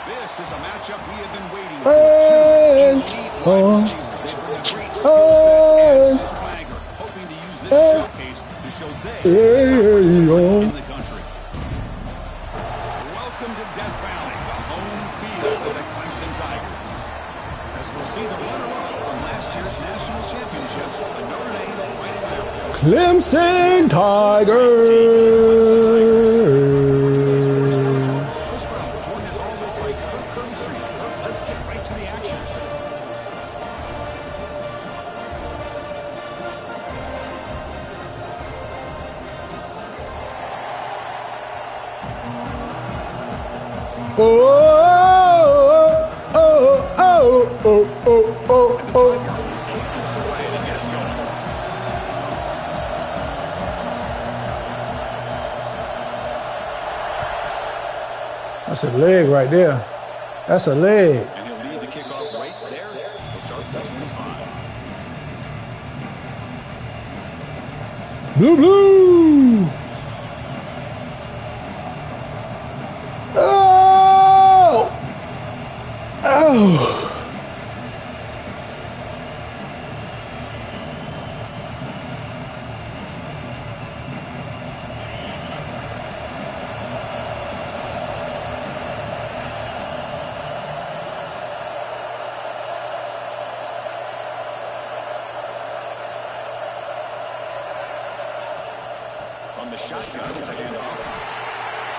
This is a matchup we have been waiting for. Two elite wide receivers. They bring a great skill set and swagger, hoping to use this showcase to show they are the top receiver in the country. Welcome to Death Valley, the home field of the Clemson Tigers. As we'll see the runner-up from last year's national championship, the Notre Dame Fighting Irish. Clemson Tigers. That's a leg right there. That's a leg. And he'll lead the kickoff right there. He'll start with 25. Blue, blue. Oh! Oh! From the shotgun, it's a handoff.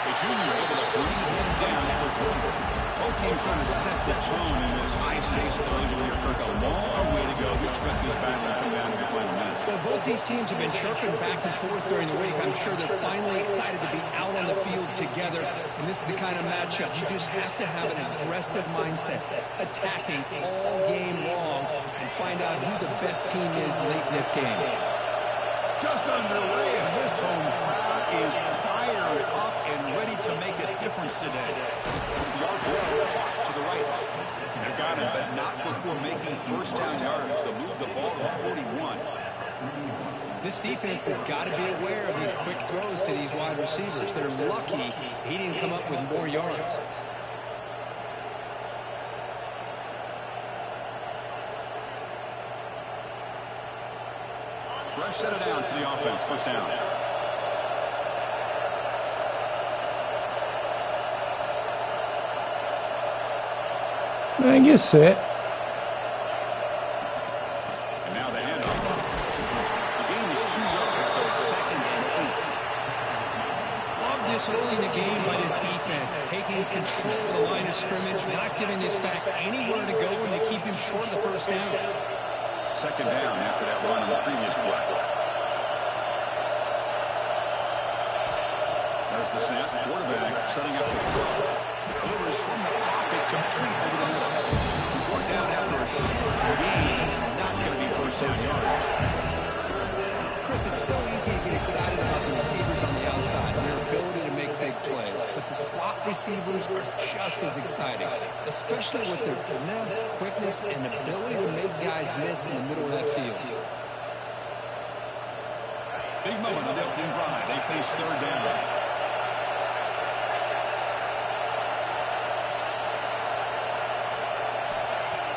The junior able to bring him down for 4. Both teams trying to set the tone in this high-stakes collision here, Kirk. A long way to go. We expect this battle to come down to the final minutes. Well, both these teams have been chirping back and forth during the week. I'm sure they're finally excited to be out on the field together. And this is the kind of matchup you just have to have an aggressive mindset, attacking all game long, and find out who the best team is late in this game. Just underway, and this home crowd is fired up and ready to make a difference today. The RPO caught to the right. They've got him, but not before making first down yards. They'll move the ball to 41. This defense has got to be aware of these quick throws to these wide receivers. They're lucky he didn't come up with more yards. Fresh set of downs for the offense. First down. Man, get set. And now the handoff. The gain is 2 yards, so it's 2nd and 8. Love this early in the game by this defense, taking control of the line of scrimmage, not giving this back anywhere to go, and they keep him short of the first down. 2nd down after that run in the previous play. There's the snap. Quarterback setting up to throw. Delivers from the pocket, complete over the middle. He's brought down after a short gain. It's not going to be first down yardage. Chris, it's so easy to get excited about the receivers on the outside and their ability to make big plays, but the slot receivers are just as exciting, especially with their finesse, quickness, and ability to make guys miss in the middle of that field. Big moment on the opening drive. They face 3rd down.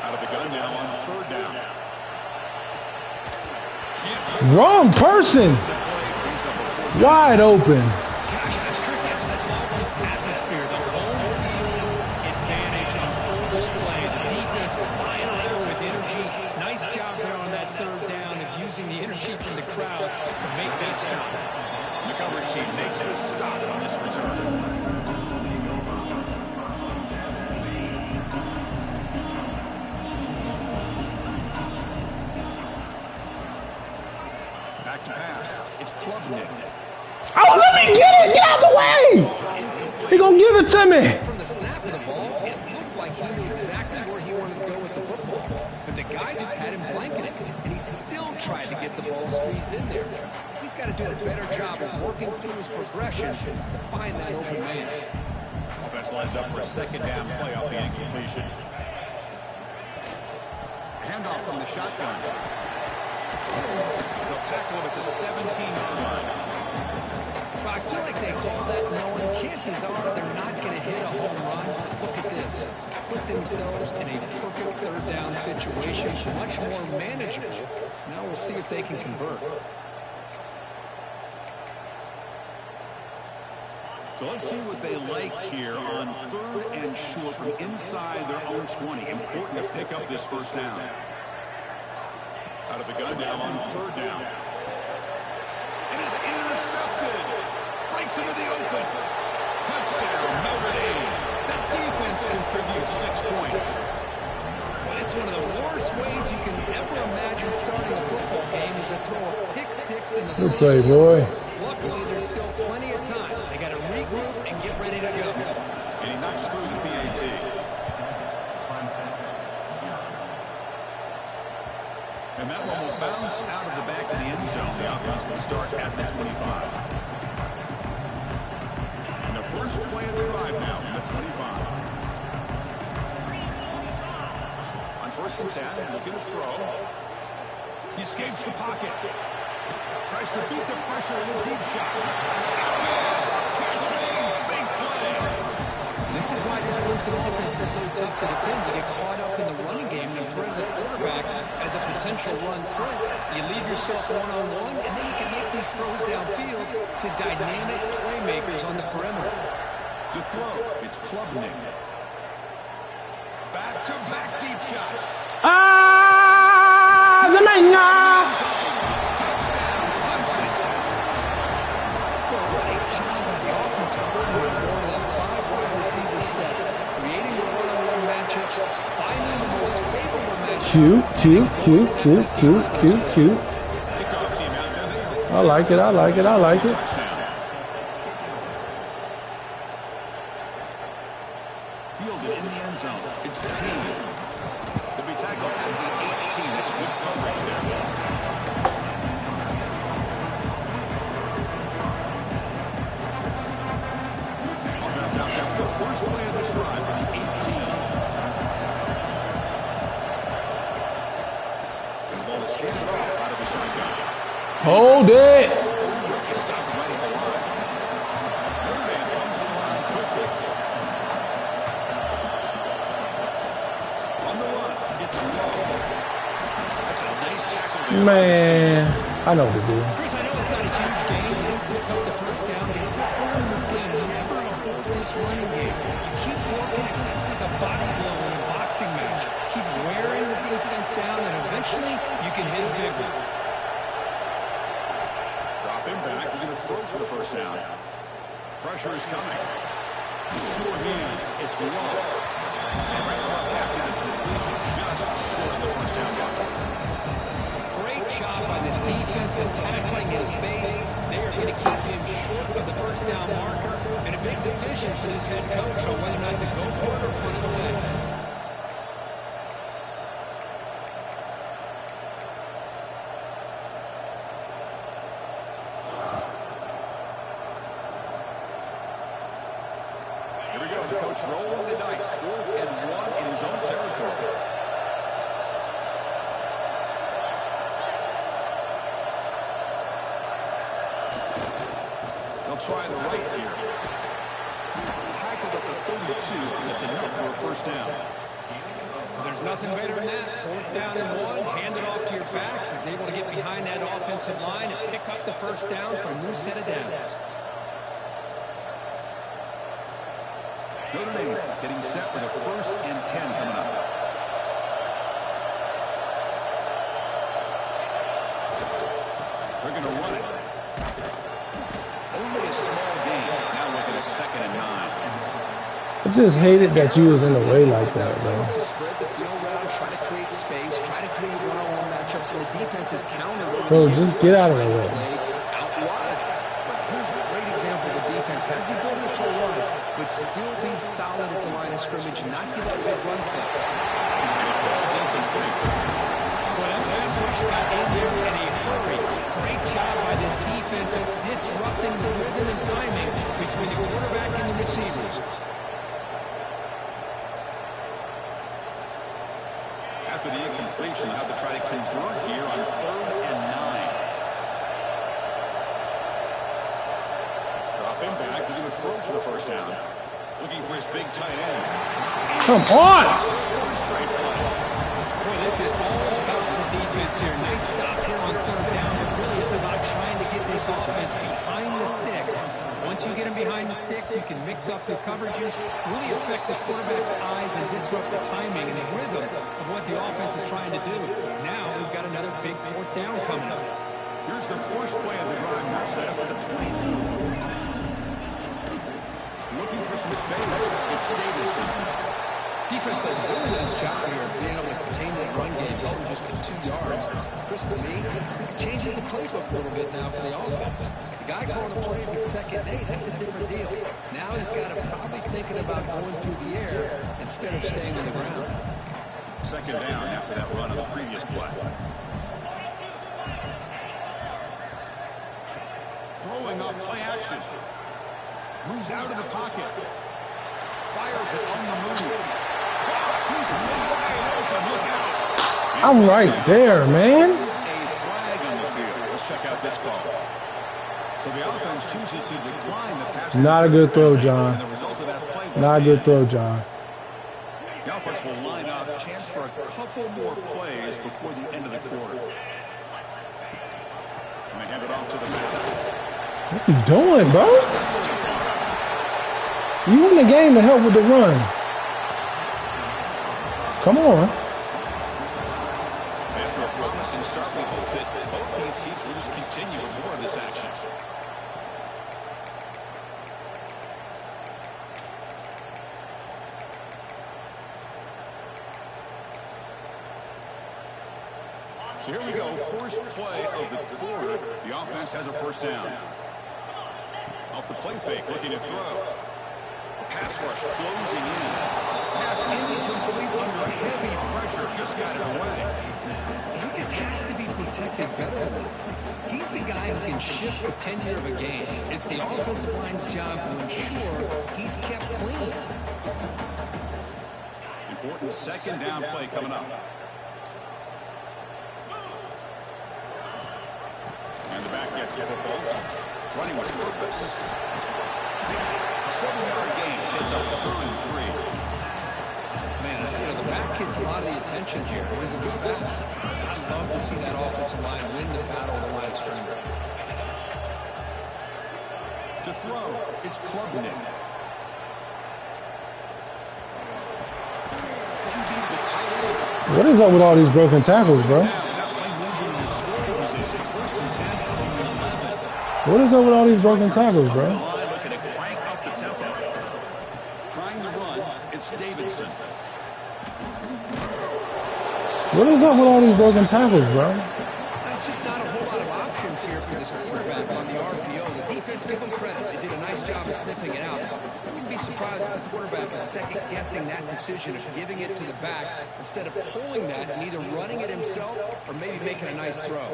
Out of the gun now on 3rd down. Wrong person. Wide open. Chris, I just love this atmosphere. The home field advantage on full display. The defense flying around with energy. Nice job there on that 3rd down of using the energy from the crowd to make that stop. The coverage team makes the stop on this return. Back to pass. It's Klubnik. Oh, look me! Get it! Get out the way! He gonna give it to me! From the snap of the ball, it looked like he knew exactly where he wanted to go with the football. But the guy just had him blanketed, and he still tried to get the ball squeezed in there. He's got to do a better job of working through his progressions to find that open man. Offense lines up for a second down play off the incompletion. Handoff from the shotgun. They'll tackle him at the 17-yard line. Well, I feel like they called that knowing chances are they're not going to hit a home run. Look at this. Put themselves in a perfect third down situation. It's much more manageable. Now we'll see if they can convert. So let's see what they like here on 3rd and short from inside their own 20. Important to pick up this first down. Out of the gun now on 3rd down. It is intercepted. Breaks into the open. Touchdown, Notre Dame. The defense contributes 6 points. It's one of the worst ways you can ever imagine starting a football game is to throw a pick six in the Good first play, quarter. boy. Luckily, there's still plenty of time. They got to regroup and get ready to go. And he knocks through the PAT. And that one will bounce out of the back of the end zone. The offense will start at the 25. And the first play of the drive now from the 25. On 1st and 10, looking to throw. He escapes the pocket. Tries to beat the pressure with a deep shot. Catch made. Big play. This is why this Clemson offense is so tough to defend. You get caught up in the running game and the threat of the quarterback as a potential run threat. You leave yourself one-on-one, and then you can make these throws downfield to dynamic playmakers on the perimeter. To throw, it's Klubnik. Back-to-back deep shots. Ah, the man! Touchdown, Clemson. Well, what a job by the offensive coordinator going to that 5 wide receiver set, creating the one-on-one matchups, finding the most favorable matchup. Q. Kickoff team out there. I like it. Touchdown. Fielded in the end zone. It's the P. He'll be tackled at the 18. That's good coverage there. Offense out there for the first play of this drive from the 18. And the ball is handed off out of the shotgun. Hold it. He stopped right at the line. Notre Dame comes to the line quickly. On the run, it's Lowe. That's a nice tackle there. Man, I know what to do. Chris, I know it's not a huge game. You didn't pick up the first down, but it's still early in this game. Never abort this running game. You keep working. It's kind of like a body blow in a boxing match. Keep wearing the defense down, and eventually you can hit a big one. Drop him back. We're going to throw for the first down. Pressure is coming. Sure hands. It's Lowe. And right up after the completion, just short of the first down marker. Great job by this defensive tackling in space. They are going to keep him short of the first down marker. And a big decision for this head coach on whether or not to go for it or put it away. Here we go. The coach rolling the dice. 4th and 1 in his own territory. They'll try the right here. Tackled at the 32. That's enough for a first down. Well, there's nothing better than that. 4th down and 1. Hand it off to your back. He's able to get behind that offensive line and pick up the first down for a new set of downs. Notre Dame getting set with a 1st and 10 coming up. They're going to run it. Only a small gain. Now looking at 2nd and 9. I just hated that you was in the way like that, bro. To spread the field around, try to create space, try to create one-on-one matchups, and the defense is countered. Bro, just get out of the way. Out wide. But here's a great example solid at the line of scrimmage, not give up big run plays. Ball's incomplete. Well, that pass rush got in there in a hurry. Great job by this defense of disrupting the rhythm and timing between the quarterback and the receivers. After the incompletion, they'll have to try to convert here on 3rd and 9. Drop him back. He's going to throw for the first down. Looking for his big tight end. Come on! Boy, this is all about the defense here. Nice stop here on 3rd down, but really it's about trying to get this offense behind the sticks. Once you get them behind the sticks, you can mix up your coverages, really affect the quarterback's eyes and disrupt the timing and the rhythm of what the offense is trying to do. Now we've got another big 4th down coming up. Here's the first play of the drive here, set up at the 24. Looking for some space. It's Davidson. Defense does a really nice job here of being able to contain that run game, held just to 2 yards. Chris, to me, this changes the playbook a little bit now for the offense. The guy calling the plays at 2nd and 8, that's a different deal. Now he's got to probably thinking about going through the air instead of staying on the ground. 2nd down after that run on the previous play. Throwing up play action. Moves out of the pocket. Fires it on the move. He's wide open. Look out. I'm right there, man. There's a flag on the field. Let's check out this call. So the offense chooses to decline the pass. Not a good throw, John. And the result of that play was Not a good throw, John. the offense will line up. Chance for a couple more plays before the end of the quarter. And they hand it off to the back. What you doing, bro? You in the game to help with the run. Come on. After a promising start, we hope that both teams will just continue with more of this action. So here we go, first play of the quarter. The offense has a first down. Off the play fake, looking to throw. The pass rush closing in. Pass incomplete under heavy pressure. Just got it away. He just has to be protected better than that. He's the guy who can shift the tenure of a game. It's the offensive line's job to ensure he's kept clean. Important 2nd down play coming up. And the back gets the football. Running with purpose. 7-yard gain sets up 3rd and 3. Man, the back gets a lot of the attention here. He's a good back. I'd love to see that offensive line win the battle of the line of scrimmage. To throw, it's Klubnik. He beat the tight end. What is up with all these broken tackles, bro? That play moves him into scoring position. 1st and 10 from the 11. What is up with all these broken tackles, bro? Looking to crank up the tempo. Trying to run, it's Davidson. What is up with all these broken tackles, bro? There's just not a whole lot of options here for this quarterback on the RPO. The defense, give them credit. They did a nice job of sniffing it out. I wouldn't be surprised if the quarterback is second-guessing that decision of giving it to the back instead of pulling that and either running it himself or maybe making a nice throw.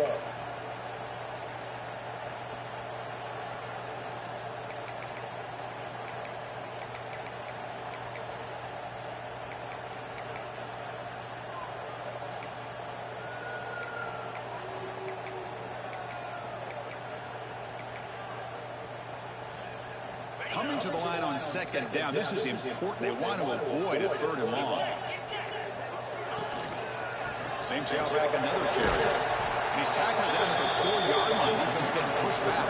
Coming to the line on 2nd down. This is important. They want to avoid a 3rd and long. Same tailback, another carry. And he's tackled down at the 4-yard line. Defense getting pushed back.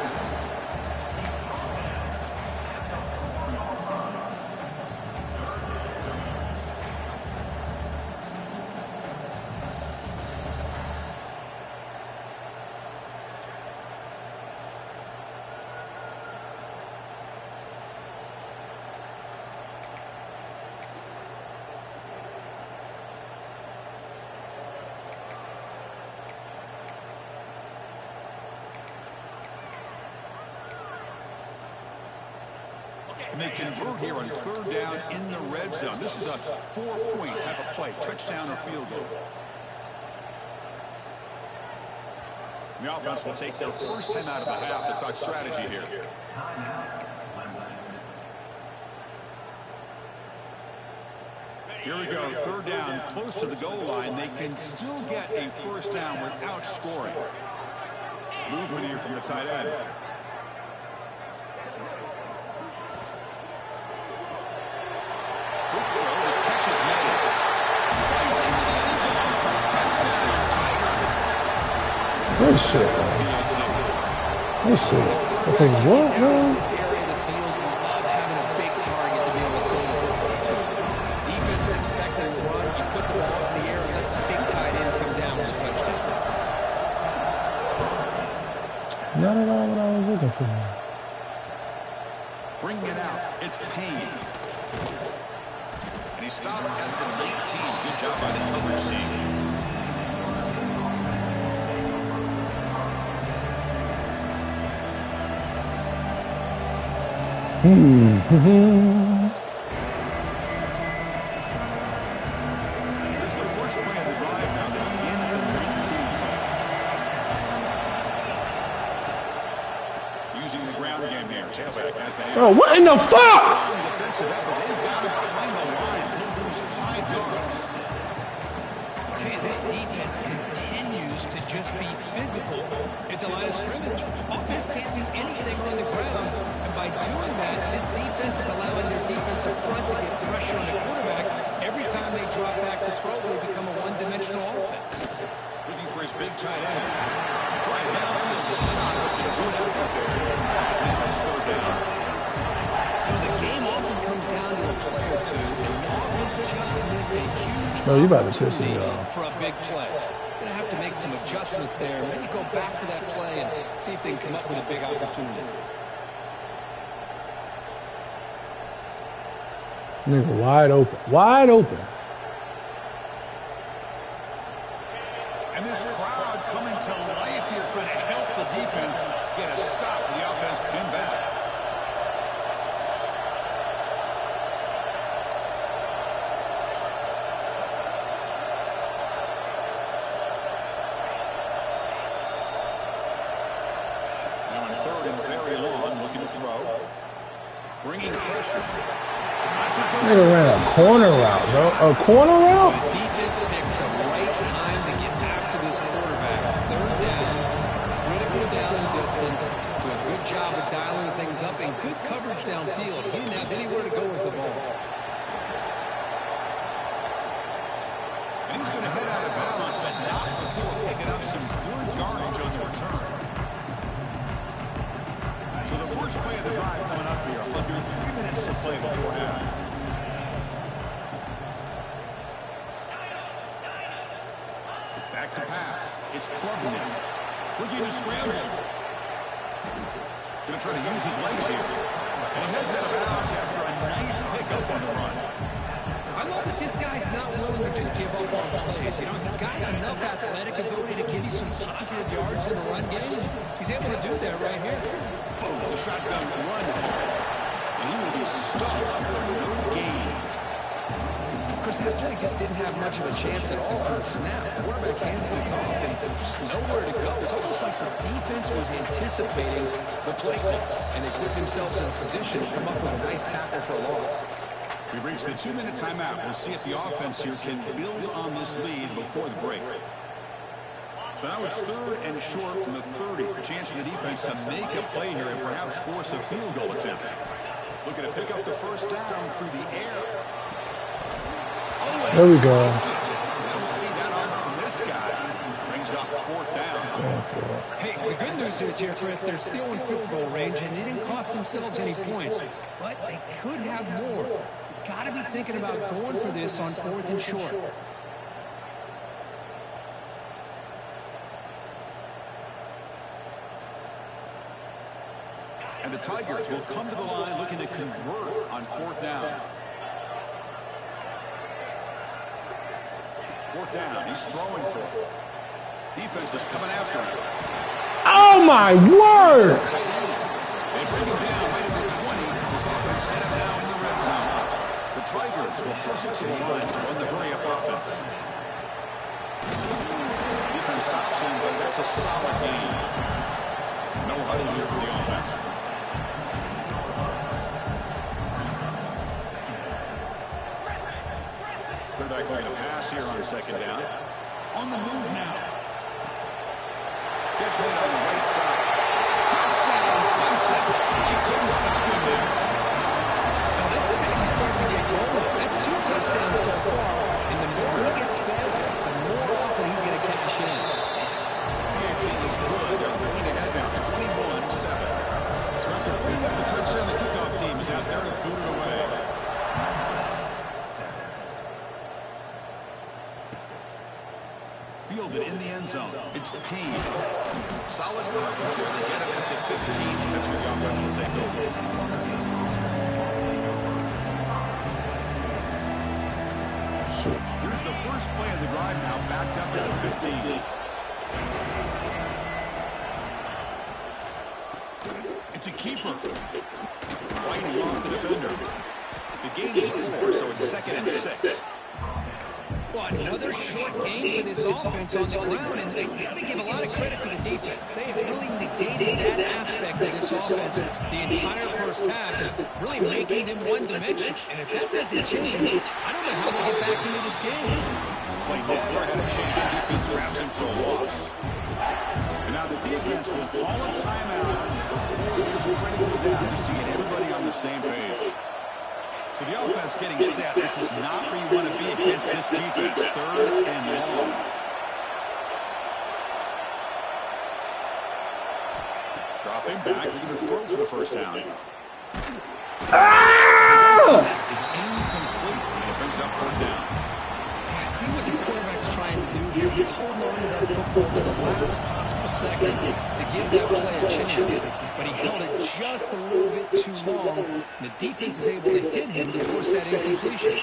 And they convert here on 3rd down in the red zone. This is a 4-point type of play, touchdown or field goal. The offense will take their first time out of the half to talk strategy here. Here we go, 3rd down, close to the goal line. They can still get a first down without scoring. Movement here from the tight end. Good throw, the catch is made. Fights into the end zone. Touchdown, Tigers. Good shit. Good shit. Okay, what, man? This area of the field love having a big target to be able to throw the football to. Defense is expecting to run. You put the ball in the air and let the big tight end come down with a touchdown. Not at all what I was looking for. Bringing it out, it's Payne. And he stopped at the 19. Good job by the coverage team. Here's the first play of the drive now. They begin at the 19. Using the ground game here. Tailback as they... Oh, what in the fuck? Defensive effort. They've got him behind the line. He'll lose 5 yards. Hey, this defense continues to just be physical. It's a line of scrimmage. Offense can't do anything on the ground. By doing that, this defense is allowing their defensive front to get pressure on the quarterback. Every time they drop back to throw, they become a one-dimensional offense. Looking for his big tight end. Drive downfield shot. What's a good effort there? Now it's 3rd down. You know, the game often comes down to a play or two, and the offense just missed a huge you about to piss me opportunity off. for a big play. Going to have to make some adjustments there. Maybe go back to that play and see if they can come up with a big opportunity. Nigga, wide open. Wide open. And this crowd coming to life here, trying to help the defense get a stop with the offense pinned back. Now in 3rd and very long, looking to throw. Bringing pressure. Nigga ran a corner route, bro. A corner route? The defense picks the right time to get after this quarterback. 3rd down, critical down in distance. Do a good job of dialing things up and good coverage downfield. He didn't have anywhere to go with the ball. And he's going to head out of bounds, but not before picking up some good yardage on the return. So the first play of the drive coming up here. Under 3 minutes to play before half. Back to pass. It's Klubnik. Looking to scramble. Going to try to use his legs here. And he heads out of bounds after a nice pickup on the run. I love that this guy's not willing to just give up on plays. You know, he's got enough athletic ability to give you some positive yards in the run game. He's able to do that right here. Oh, it's a shotgun run. And he will be stuffed for no gain. Chris, that play just didn't have much of a chance at all from the snap. The quarterback hands this off and just nowhere to go. It's almost like the defense was anticipating the play call, and they put themselves in a position to come up with a nice tackle for a loss. We've reached the 2-minute timeout. We'll see if the offense here can build on this lead before the break. So now it's 3rd and short from the 30. A chance for the defense to make a play here and perhaps force a field goal attempt. Looking to pick up the first down through the air. Oh, there we go. We don't see that often from this guy. Brings up 4th down. Hey, the good news is here, Chris, they're still in field goal range, and they didn't cost themselves any points. But they could have more. You've got to be thinking about going for this on 4th and short. And the Tigers will come to the line looking to convert on 4th down. 4th down, he's throwing for it. Defense is coming after him. Oh my word! They bring him down right at the 20. This offense set up Tigers will hustle to the line to run the hurry-up offense. Defense stops him, but that's a solid gain. No huddle here for the offense. Quarterback looking to pass here on second down. On the move now. Catch made on the right side. Touchdown, Clemson. He couldn't stop him there. Now this is how you start to get rolling. That's 2 touchdowns so far, and the more he gets fed, the more often he's going to cash in. DXC is good. They're leading ahead now, 21-7. So after putting up the touchdown, the kickoff team is out there to boot it away. Fielded in the end zone. It's Payne. Solid coverage here. They get it at the 15. That's where the offense will take over. Here's the first play of the drive now, backed up at the 15. It's a keeper. Fighting off the defender. The gain is 4, so it's 2nd and 6. Well, another short game for this offense on the ground, and you got to give a lot of credit to the defense. They have really negated that aspect of this offense the entire first half, and really making them one-dimensional. And if that doesn't change, I don't know how they get back into this game. Play never had a chance. Defense grabs him for a loss. And now the defense will call a timeout before this critical down just to get everybody on the same page. So the offense getting set. This is not where you want to be against this defense. 3rd and long. Dropping back, looking to throw for the first down. It's incomplete, and it brings up 4th down. I see what the quarterback's trying to do here. He's holding on to that football to the last possible second to give that play a chance. But he held it just a little bit too long. The defense is able to hit him to force that incompletion.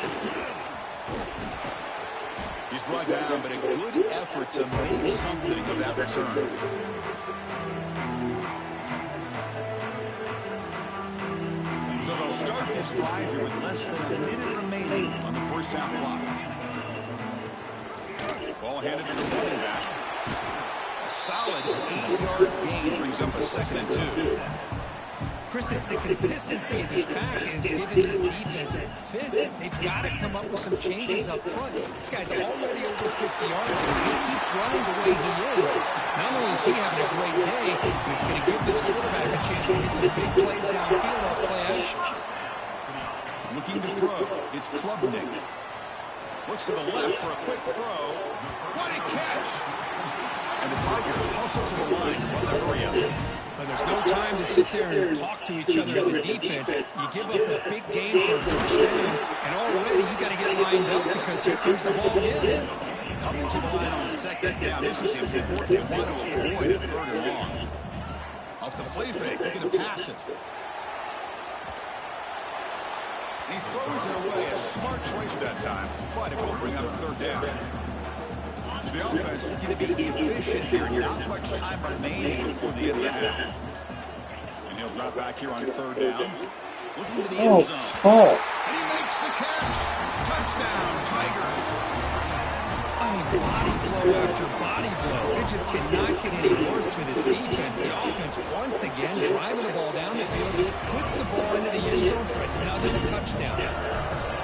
He's brought down, but a good effort to make something of that return. So they'll start this drive here with less than a minute remaining on the first half clock. Ball handed to the running back. A solid 8-yard gain brings up a 2nd and 2. Chris, the consistency of this pack is giving this defense fits. They've got to come up with some changes up front. This guy's already over 50 yards. If he keeps running the way he is, not only is he having a great day, but it's going to give this quarterback a chance to get some big plays downfield off play action. Looking to throw. It's Klubnik. Looks to the left for a quick throw. What a catch! And the Tigers hustle to the line on the hurry-up. But there's no time to sit there and talk to each other as a defense. You give up a big game for a first down, and already you got to get lined up because here comes the ball again. Coming to the line on 2nd down. This is important. They want to avoid a 3rd and long. Off the play fake, looking to pass it. He throws it away. A smart choice that time, but it will bring up 3rd down. So the offense is going to be efficient here. Not much time remaining before the end of the half. And he'll drop back here on 3rd down. Looking to the end zone. And he makes the catch. Touchdown, Tigers. I mean, body blow after body blow. It just cannot get any worse for this defense. The offense, once again, driving the ball down the field, puts the ball into the end zone for another touchdown.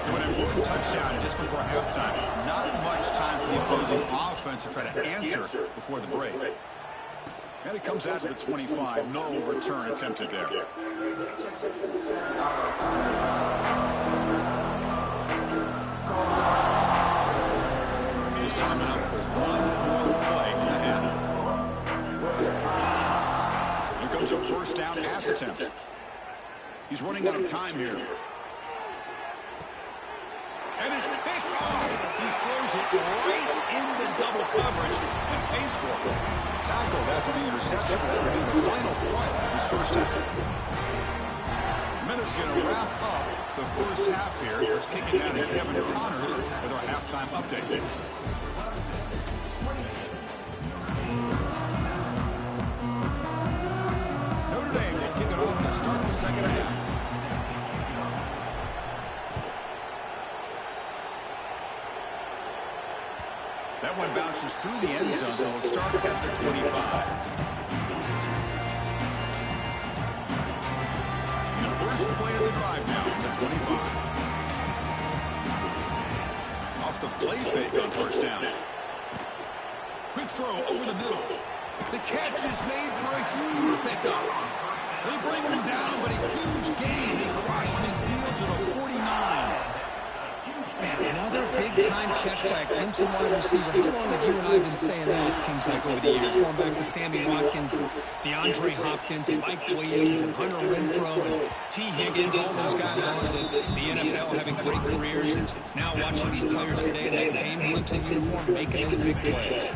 So an important touchdown just before halftime. Not much time for the opposing offense to try to answer before the break. And it comes out to the 25. No return attempted there. This time out for one more play in the half. Here comes a first down pass attempt. He's running out of time here. And it's picked off. He throws it right into double coverage and pays for it. Tackled after the interception. That will be the final play of this first half. Minutes going to wrap up the first half here. Let's kick it down to Kevin Connors with our halftime update. Notre Dame will kick it off to start the second half. That one bounces through the end zone, so it'll start at the 25. The first play of the drive now from the 25. Off the play fake on first down. Quick throw over the middle. The catch is made for a huge pickup. They bring him down, but a huge gain. They cross midfield to the 49. Man, another big-time catch by a Clemson wide receiver. How long have you and I been saying that, it seems like, over the years? Going back to Sammy Watkins and DeAndre Hopkins and Mike Williams and Hunter Renfrow and T. Higgins, all those guys on the NFL having great careers. And now watching these players today in that same Clemson uniform making those big plays.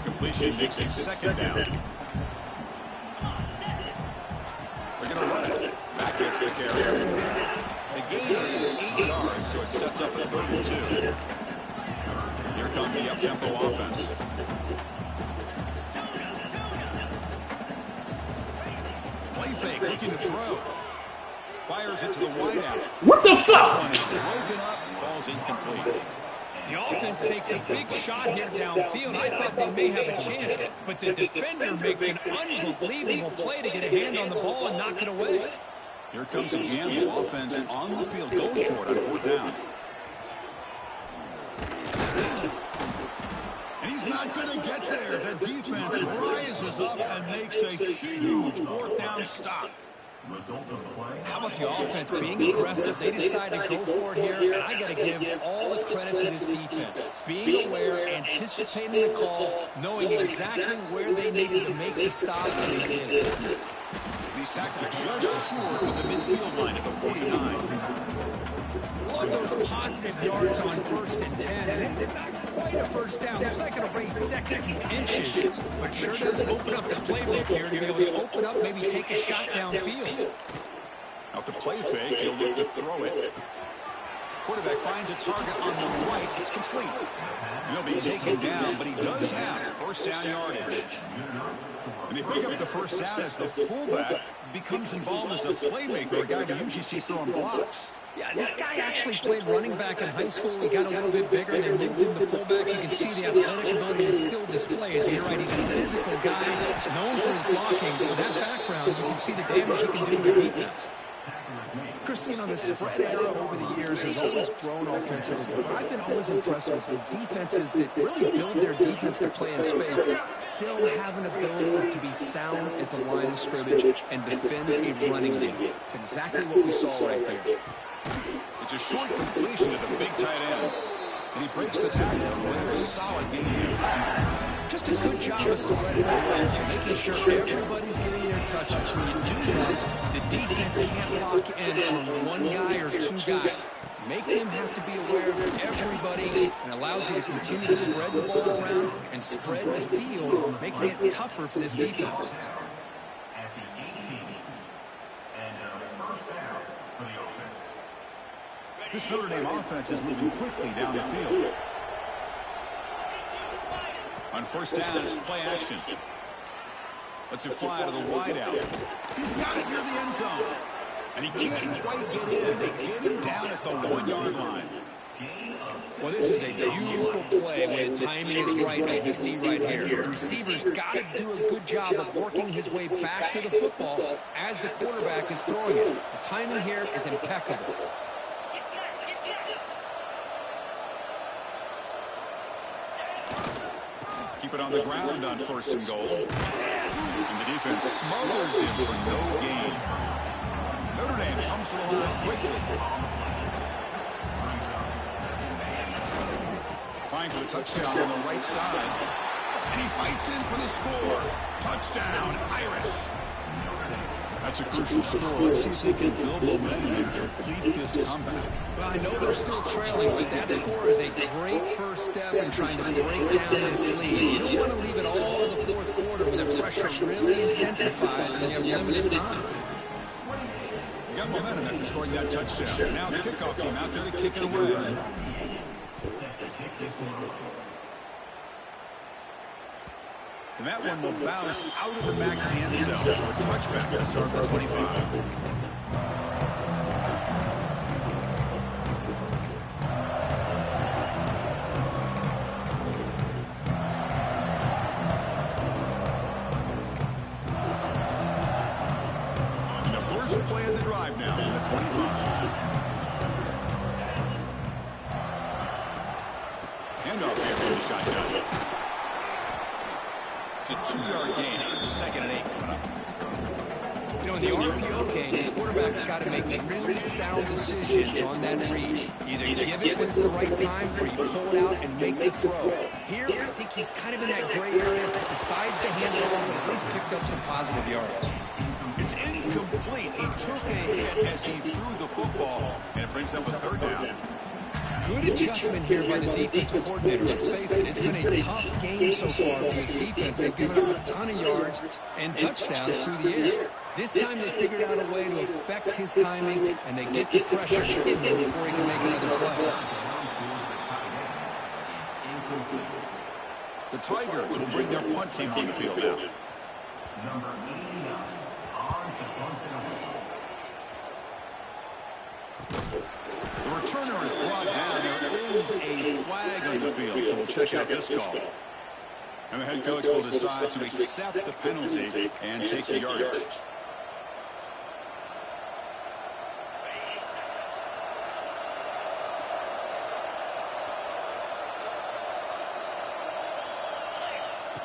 Completion makes it second down. They're going to run it. Back gets the carry. The gain is 8 yards, so it sets up at 32. Here comes the up-tempo offense. Play fake, looking to throw. Fires it to the wideout. What the This fuck? one is broken up, falls incomplete. The offense takes a big shot here downfield. I thought they may have a chance, but the defender makes an unbelievable play to get a hand on the ball and knock it away. Here comes a gamble. Offense on the field, going for it on fourth down. And he's not going to get there. The defense rises up and makes a huge fourth down stop. How about the offense being aggressive? They decide to go for it here, and I got to give all the credit to this defense. Being aware, anticipating the call, knowing exactly where they needed to make the stop, and they did. He's tackled just short of the midfield line at the 49. Love those positive yards on 1st and 10, and it's not quite a first down. Looks like it'll bring second inches, but sure does open up the playbook here to be able to open up, maybe take a shot downfield. Off the play fake, he'll look to throw it. Quarterback finds a target on the right. It's complete. He'll be taken down, but he does have first down yardage. And they pick up the first down as the fullback becomes involved as a playmaker, a guy you usually see throwing blocks. Yeah, this guy actually played running back in high school. He got a little bit bigger. They moved him to fullback. You can see the athletic ability he still displays. And you're right, he's a physical guy, known for his blocking. But with that background, you can see the damage he can do to a defense. Christine, on the spread era over the years has always grown offensively. But I've been always impressed with defenses that really build their defense to play in space, still have an ability to be sound at the line of scrimmage and defend a running game. It's exactly what we saw right there. It's a short completion to the big tight end. And he breaks the tackle with a solid game here. Just a good job of spreading the wealth and making sure everybody's getting their touches. When you do that, the defense can't lock in on one guy or two guys. Make them have to be aware of everybody and allows you to continue to spread the ball around and spread the field, making it tougher for this defense. This Notre Dame offense is moving quickly down the field. On first down, it's play action. Lets it fly to the wideout. He's got it near the end zone. And he can't quite get in. They get him down at the 1-yard line. Well, this is a beautiful play when the timing is right, as we see right here. The receiver's got to do a good job of working his way back to the football as the quarterback is throwing it. The timing here is impeccable. Keep it on the ground on first and goal. And the defense smothers him for no gain. Notre Dame comes to the line quickly. Trying for the touchdown on the right side. And he fights in for the score. Touchdown, Irish. That's a crucial score. Let's see if they can build momentum and complete this comeback. Well, I know they're still trailing, but that score is a great first step in trying to break down this lead. You don't want to leave it all to the fourth quarter when the pressure really intensifies and you have limited time. You got momentum after scoring that touchdown. Now the kickoff team out there to kick it away. And that one will bounce out of the back of the end zone. So a touchback to start the 25. Handoff here from the shotgun. It's a 2-yard gain. 2nd and 8 coming up. You know, in the RPO game, the quarterback's got to make really sound decisions on that read. Either give it when it's the right time, or you pull it out and make the throw. Here, I think he's kind of in that gray area. Decides to hand it off and at least picked up some positive yardage. It's incomplete. He took a hit as he threw the football, and it brings up a 3rd down. Good adjustment here by the defensive coordinator. Let's face it, it's been a tough game so far for this defense. They've given up a ton of yards and touchdowns through the air. This time they figured out a way to affect his timing, and they get the pressure hitting him before he can make another play. The Tigers will bring their punt team on the field now. The returner is brought down. There is a flag on the field, so we'll check out this call. And the head coach will decide to accept the penalty and take the yardage.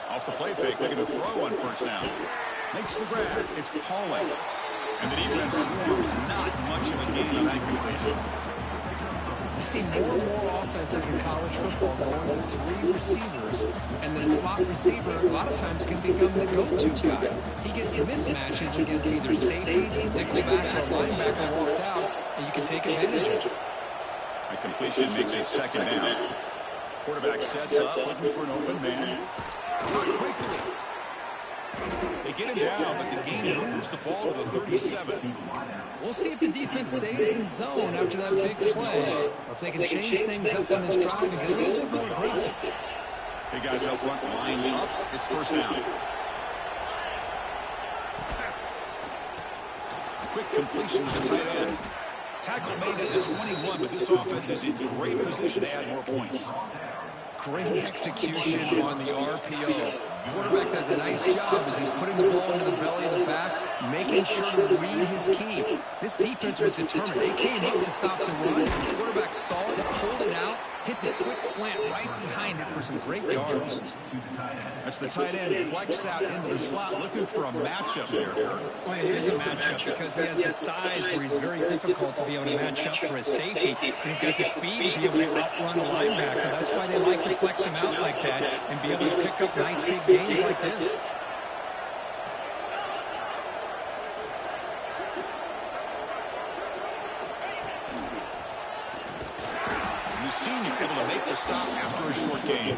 Off the play fake, looking to throw on 1st down. Makes the grab. It's Pauling. And the defense throws not much of a gain on that completion. You see more and more offenses in college football going with 3 receivers, and the slot receiver a lot of times can become the go-to guy. He gets mismatches against either safeties, nickelback, or linebacker walked out, and you can take advantage of it. A completion makes it 2nd down. Quarterback sets up, looking for an open man. Quickly. They get him down, but the game moves the ball to the 37. We'll see if the defense stays in zone after that big play, or if they can change things up on this drive and get a little bit more aggressive. Big guys up front lined up. It's 1st down. A quick completion to the tight end. Tackle made at the 21, but this offense is in great position to add more points. Great execution on the RPO. Quarterback does a nice job as he's putting the ball into the belly of the back, making sure to read his key. This defense was determined. They came up to stop the run. The quarterback saw it, pulled it out, hit the quick slant right behind it for some great yards. That's the tight end flex out into the slot, looking for a matchup here. Well, it is a matchup because he has the size where he's very difficult to be able to match up for his safety. And he's got the speed to be able to outrun a linebacker. That's why they like to flex him out like that and be able to pick up nice big gains like this. The senior able to make the stop after a short gain.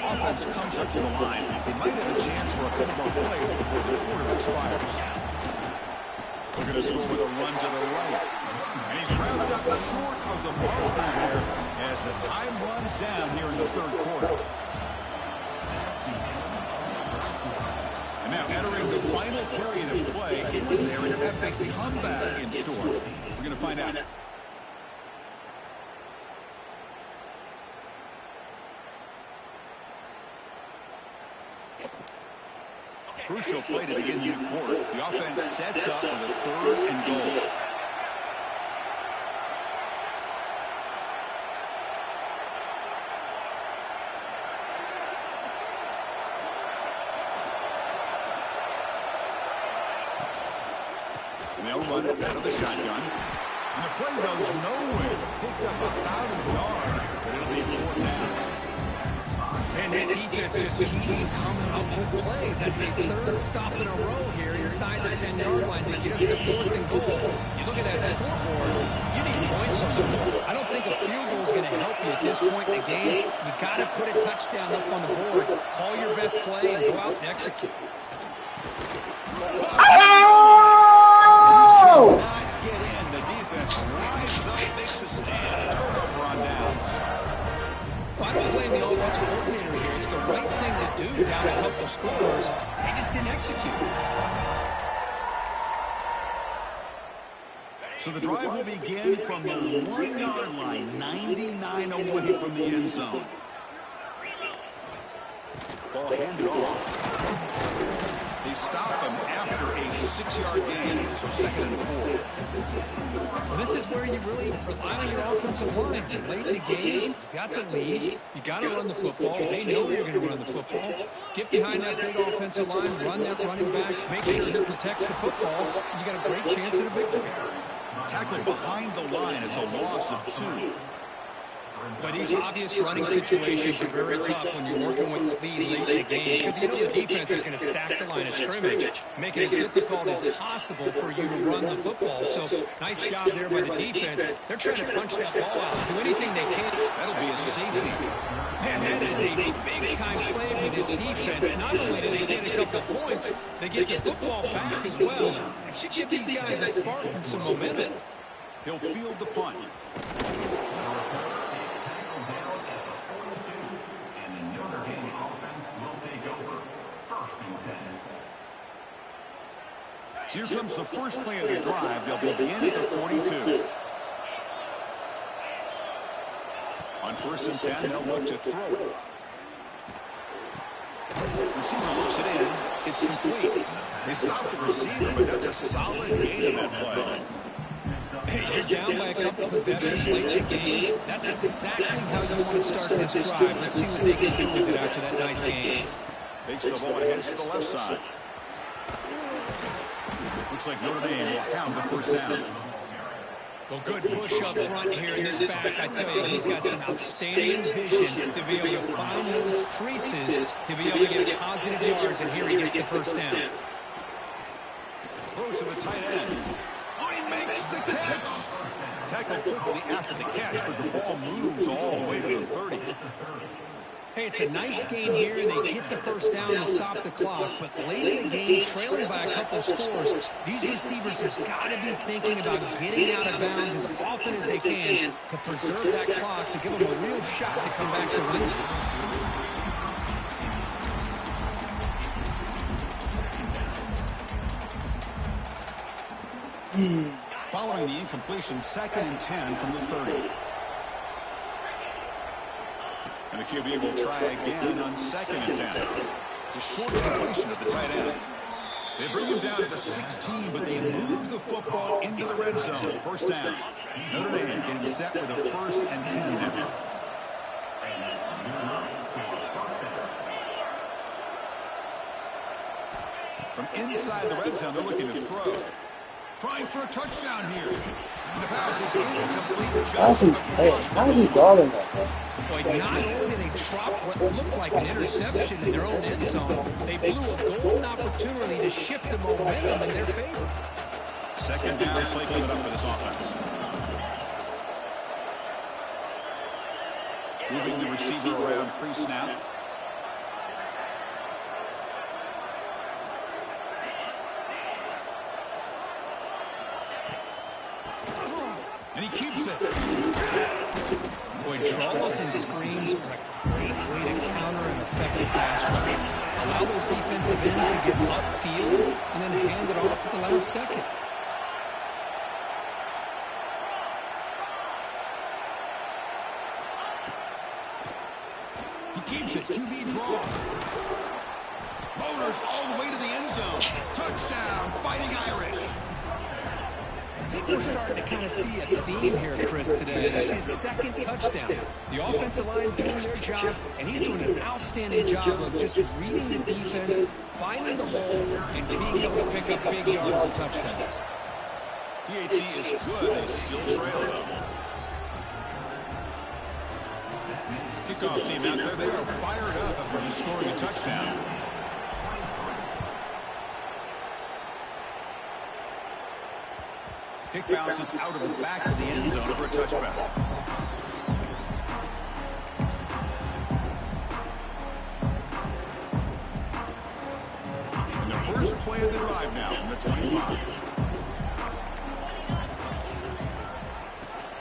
Offense comes up to the line. They might have a chance for a couple more plays before the quarter expires. We're going to score with a run to the right. And he's rounded up short of the marker there as the time runs down here in the 3rd quarter. And now entering the final period of play, is there an epic comeback in store? We're going to find out. Crucial play to begin the quarter. The offense sets up with a 3rd and goal. And they'll run it out of the shotgun. And the play goes nowhere. Picked up about a yard, but it'll be 4th down. Man, this defense just keeps coming up with plays. That's a 3rd stop in a row here inside the 10-yard line to get us to 4th and goal. You look at that scoreboard, you need points on the board. I don't think a field goal is going to help you at this point in the game. You got to put a touchdown up on the board. Call your best play and go out and execute. Oh! Get in. The defense rises up, makes a stand. Turnover on downs. Well, I don't blame the offensive coordinator here. It's the right thing to do down a couple scores. They just didn't execute. So the drive will begin from the 1-yard line, 99 away from the end zone. Ball Ball handed off. They stop him after a 6-yard gain, so 2nd and 4. Well, this is where you really rely on your offensive line. Late in the game, you got the lead, you got to run the football. They know you're going to run the football. Get behind that big offensive line, run that running back, make sure he protects the football, and you got a great chance at a victory. Tackled behind the line. It's a loss of 2. But these obvious running situations are very tough when you're working with the lead late in the game because you know the defense is going to stack the line of scrimmage, make it as difficult as possible for you to run the football. So nice job there by the defense. They're trying to punch that ball out, do anything they can. That'll be a safety. Man, that is a big-time play by this defense. Not only do they get a couple points, they get the football back as well. It should give these guys a spark and some momentum. He'll field the punt. So here comes the first play of the drive. They'll begin at the 42. On 1st and 10, they'll look to throw it. Receiver looks it in. It's complete. They stop the receiver, but that's a solid gain of that play. Hey, you're down by a couple possessions late in the game. That's exactly how you want to start this drive. Let's see what they can do with it after that nice game. Takes the ball and heads to the left side. Looks like Notre Dame will have the first down. Well, good push up front here in this back. I tell you, he's got some outstanding vision to be able to find those creases, to be able to get positive yards, and here he gets the first down. Throws to the tight end. Oh, he makes the catch. Tackled quickly after the catch, but the ball moves all the way to the 30. Hey, it's a nice game here, and they get the first down to stop the clock. But late in the game, trailing by a couple scores, these receivers have got to be thinking about getting out of bounds as often as they can to preserve that clock, to give them a real shot to come back to win. Following the incompletion, 2nd and 10 from the 30. And the QB will try again on 2nd and 10. It's a short completion of the tight end. They bring him down to the 16, but they move the football into the red zone. First down. Notre Dame getting set with a 1st and 10 now. From inside the red zone, they're looking to throw. Trying for a touchdown here. The pass is incomplete. How's he guarding that? Boy, not only did they drop what looked like an interception in their own end zone, they blew a golden opportunity to shift the momentum in their favor. 2nd down play coming up for this offense. Moving the receiver around pre-snap. And he keeps it. Boy, draws and screens are a great way to counter an effective pass rush. Allow those defensive ends to get upfield and then hand it off at the last second. He keeps it. QB draw. Motors all the way to the end zone. Touchdown, Fighting Irish. I think we're starting to kind of see a theme here, Chris, today. That's his 2nd touchdown. The offensive line doing their job, and he's doing an outstanding job of just reading the defense, finding the hole, and being able to pick up big yards and touchdowns. PAT is good. They still trail, though. Kickoff team out there. They are fired up after just scoring a touchdown. Kick bounces out of the back of the end zone for a touchback. And the first play of the drive now from the 25.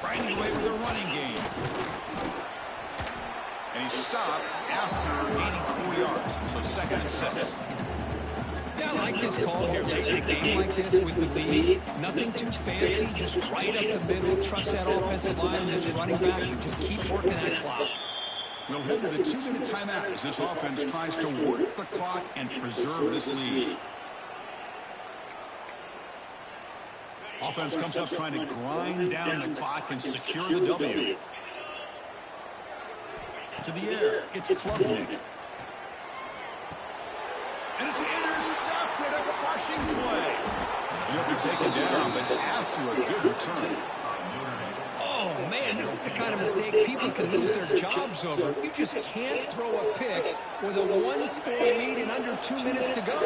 Grinding away with a running game. And he's stopped after gaining 4 yards. So 2nd and 6. Yeah, I like this call here late in a game like this with the lead. Nothing too fancy, just right up the middle. Trust that offensive line and this running back and just keep working that clock. We'll head to the 2-minute timeout as this offense tries to work the clock and preserve this lead. Offense comes up trying to grind down the clock and secure the W. To the air, it's Klubnik. And it's intercepted, a crushing play. He'll be taken down, but after a good return. Oh, man, this is the kind of mistake people can lose their jobs over. You just can't throw a pick with a one-score lead in under 2 minutes to go.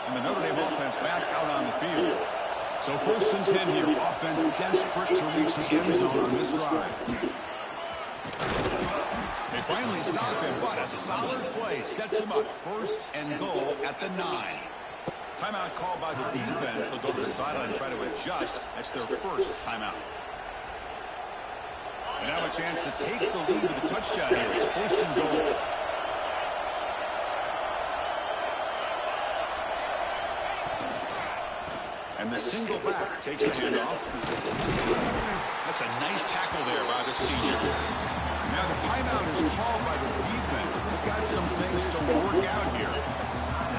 And the Notre Dame offense back out on the field. So 1st and 10 here. Offense desperate to reach the end zone on this drive. They finally stop him, but a solid play sets him up. 1st and goal at the 9. Timeout called by the defense. They'll go to the sideline and try to adjust. That's their first timeout. And now a chance to take the lead with a touchdown here. It's 1st and goal. And the single back takes the handoff. That's a nice tackle there by the senior. Now the timeout is called by the defense. They've got some things to work out here.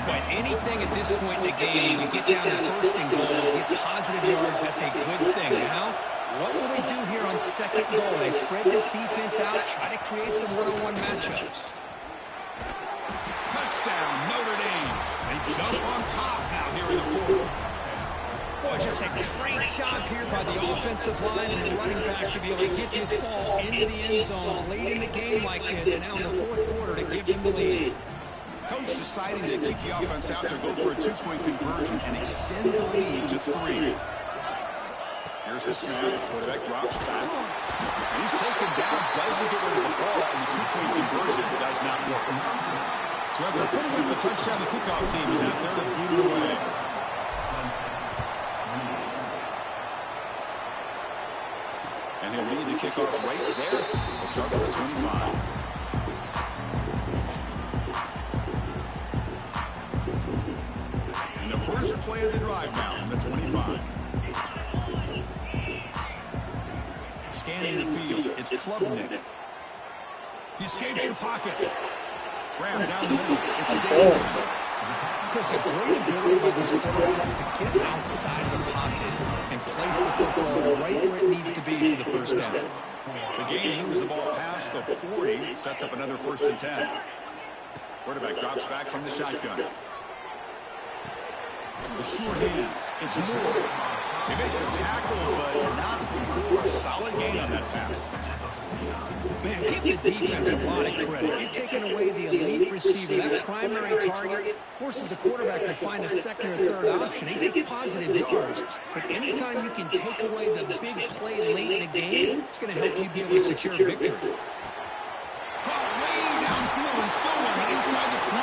But anything at this point in the game, you get down to 1st and goal, get positive yards, that's a good thing. Now, what will they do here on 2nd goal? They spread this defense out, try to create some one-on-one matchups. Touchdown, Notre Dame. They jump on top now here in the 4th. Boy, just a great job here by the offensive line and the running back to be able to get this ball into the end zone late in the game like this, now in the 4th quarter to give them the lead. Coach deciding to keep the offense out there, go for a 2-point conversion and extend the lead to 3. Here's the snap. Quarterback drops back. He's taken down, doesn't get rid of the ball, and the 2-point conversion does not work. So after putting up a touchdown, the kickoff team is out there to boot it away. And he'll lead the kickoff right there. We'll start with the 25. And the first play of the drive now on the 25. Scanning the field, it's Klubnik. He escapes the pocket. Ram down the middle, it's Davidson. There's a great ability by this quarterback to get outside the pocket and place the football right where it needs to be for the 1st down. The game moves the ball past the 40, sets up another 1st and 10. Quarterback drops back from the shotgun. The short hands, it's Moore. They make the tackle, but not before a solid gain on that pass. Man, give the defense a lot of credit. You're taking away the elite receiver. That primary target forces the quarterback to find a 2nd or 3rd option. He gets positive yards, but anytime you can take away the big play late in the game, it's going to help you be able to secure victory. Caught way downfield and still running inside the 20.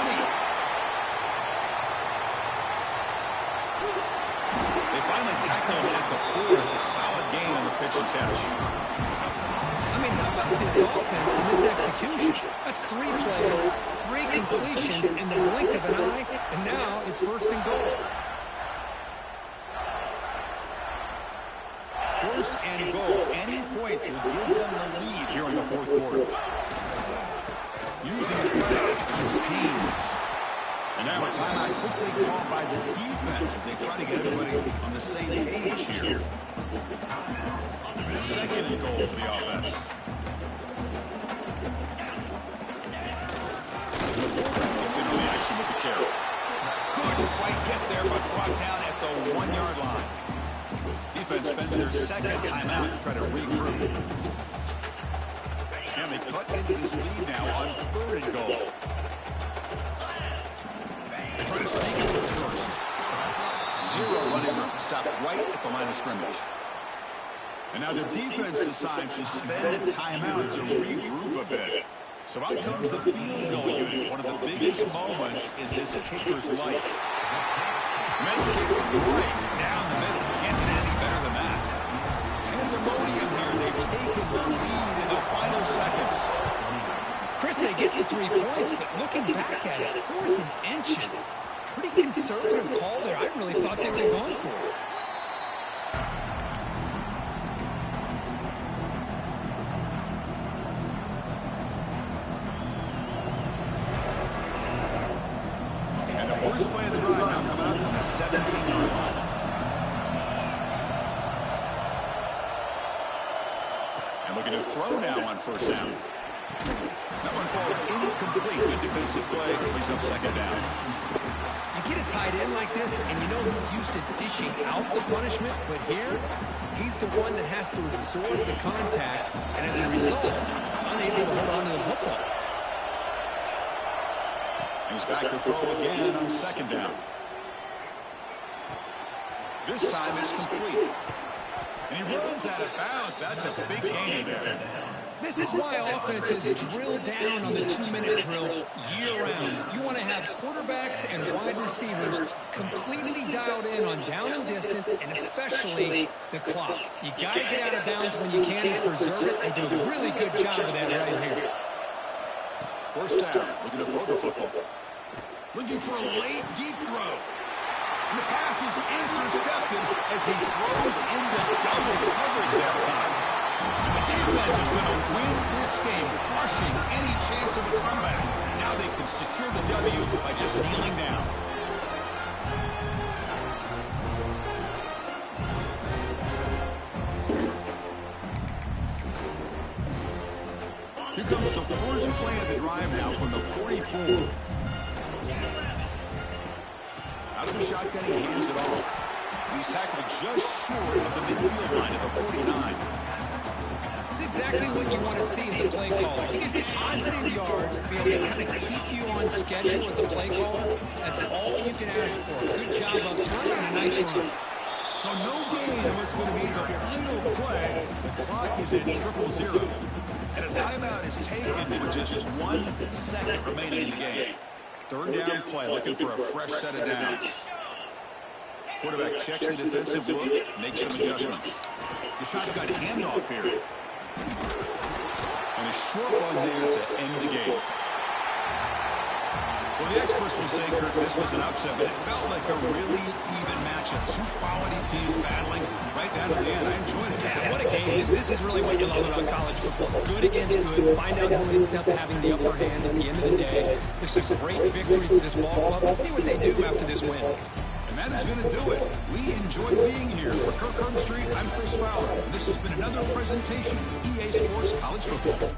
They finally tackle him at the 4. It's a solid gain on the pitch and catch. I mean, how about this offense and this execution? That's 3 plays, 3 completions in the blink of an eye, and now it's 1st and goal. 1st and goal. Any points will give them the lead here in the 4th quarter. Using his legs, it's Haynes. And now a timeout quickly called by the defense as they try to get everybody on the same page here. 2nd and goal for the offense. Gets into the action with the carry. Couldn't quite get there, but brought down at the 1-yard line. Defense spends their 2nd timeout to try to regroup. And they cut into this lead now on 3rd and goal. They try to sneak it for the 1st. 0 running room. Stop right at the line of scrimmage. And now the defense decides to spend a timeout to regroup a bit. So out comes the field goal unit, one of the biggest moments in this kicker's life. Men kick right down the middle. Can't get any better than that. Pandemonium here. They've taken the lead in the final seconds. Chris, they get the 3 points, but looking back at it, 4th and inches. Pretty conservative call there. I really thought they would have gone for it. Looking to throw now on first down. That one falls incomplete. Good defensive play. Brings up second down. You get a tight end like this, and you know he's used to dishing out the punishment, but here, he's the one that has to absorb the contact, and as a result, he's unable to hold on to the football. He's back to throw again on second down. This time it's complete. And he runs out of bounds. That's a big gain there. This is why offenses drill down on the 2-minute drill year-round. You want to have quarterbacks and wide receivers completely dialed in on down and distance, and especially the clock. You got to get out of bounds when you can to preserve it. They do a really good job of that right here. First down, looking to throw the football. Looking for a late, deep throw. And the pass is intercepted as he throws into double coverage that time. And the defense is going to win this game, crushing any chance of a comeback. Now they can secure the W by just kneeling down. Here comes the first play of the drive now from the 44. Out of the shotgun, he hands it off. He's tackled just short of the midfield line at the 49. It's exactly what you want to see as a play caller. You get positive yards to be able to kind of keep you on schedule as a play caller. That's all you can ask for. Good job up front and a nice run. So no gain of what's going to be the final play. The clock is at 0-0. And a timeout is taken with just 1 second remaining in the game. Third down play, looking for a fresh set of downs. Quarterback checks the defensive look, makes some adjustments. The shotgun handoff here. And a short one there to end the game. Well, the experts will say, Kirk, this was an upset, but it felt like a really even matchup. Two quality teams battling right down to the end. I enjoyed it. Yeah, what a game. This is really what you love about college football. Good against good. Find out who ends up having the upper hand at the end of the day. This is a great victory for this ball club. Let's see what they do after this win. And that is going to do it. We enjoyed being here. For Kirk Herbstreit, I'm Chris Fowler. And this has been another presentation of EA Sports College Football.